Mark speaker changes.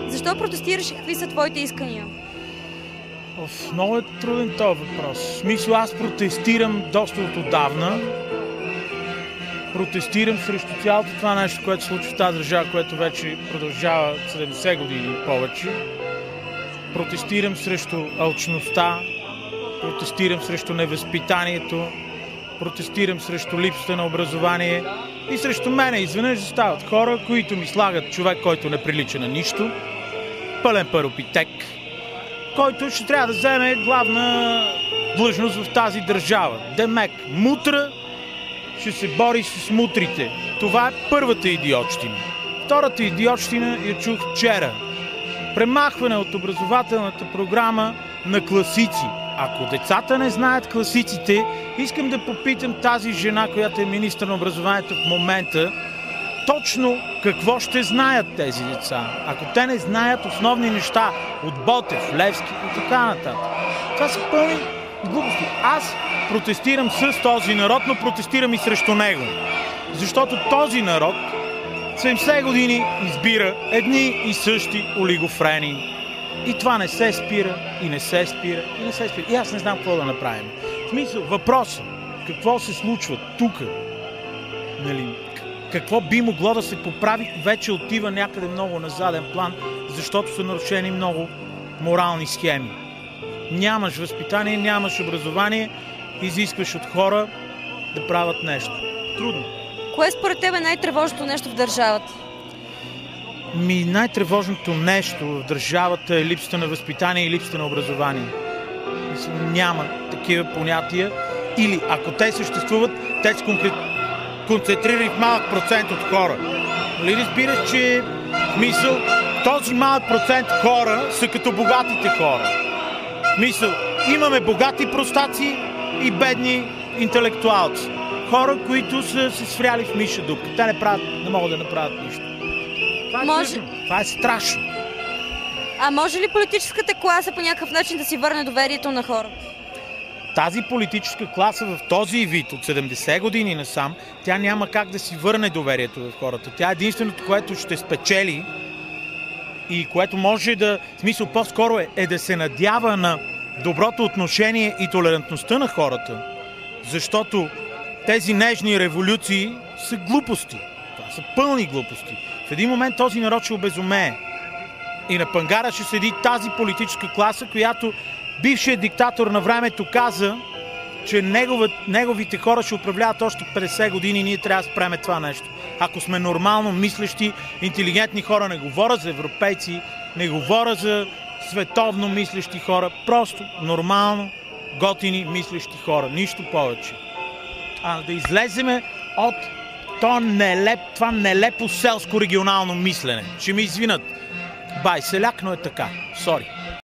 Speaker 1: Защо протестираш и какви са твоите искания?
Speaker 2: Много е труден този въпрос. В смисъл, аз протестирам доста от отдавна. Протестирам срещу цялото това нещо, което се случва в тази държава, което вече продължава 70 години и повече. Протестирам срещу алчността, протестирам срещу невъзпитанието, протестирам срещу липсата на образование и срещу мене изведнъж застават хора, които ми слагат човек, който не прилича на нищо, пълен паропитек, който ще трябва да вземе главна длъжност в тази държава. Демек, мутра ще се бори с мутрите. Това е първата идиотщина. Втората идиотщина я чух вчера. Премахване от образователната програма на класици. Ако децата не знаят класиците, искам да попитам тази жена, която е министър на образованието в момента, точно какво ще знаят тези деца. Ако те не знаят основни неща от Ботев, Левски и така нататък. Това са пълни глупости. Аз протестирам с този народ, но протестирам и срещу него. Защото този народ 70 години избира едни и същи олигофрени. И това не се спира, и не се спира, и не се спира. И аз не знам какво да направим. В смисъл, въпросът, какво се случва тук, нали, какво би могло да се поправи, вече отива някъде много на заден план, защото са нарушени много морални схеми. Нямаш възпитание, нямаш образование, изискваш от хора да правят нещо. Трудно.
Speaker 1: Кое според теб е най-тревожното нещо в държавата?
Speaker 2: Най-тревожното нещо в държавата е липсата на възпитание и липсата на образование. Няма такива понятия. Или ако те съществуват, те се концентрирани в малък процент от хора. Нали разбираш, че в мисъл този малък процент хора са като богатите хора. В мисъл, имаме богати простаци и бедни интелектуалци. Хора, които са се свряли в миша дупка. Те не могат да направят нищо. Това е страшно.
Speaker 1: А може ли политическата класа по някакъв начин да си върне доверието на хората?
Speaker 2: Тази политическа класа в този вид от 70 години насам, тя няма как да си върне доверието в хората. Тя е единственото, което ще спечели и което може да, в смисъл по-скоро е да се надява на доброто отношение и толерантността на хората. Защото тези нежни революции са глупости. Това са пълни глупости. В един момент този народ ще обезумее. И на пангара ще седи тази политическа класа, която бившият диктатор на времето каза, че неговите хора ще управляват още 50 години и ние трябва да спреме това нещо. Ако сме нормално мислещи, интелигентни хора, не говоря за европейци, не говоря за световно мислещи хора, просто нормално, готини, мислещи хора. Нищо повече. Да излеземе от това нелепо селско регионално мислене. Ще ми извинат. Бай, селяк, но е така. Сори.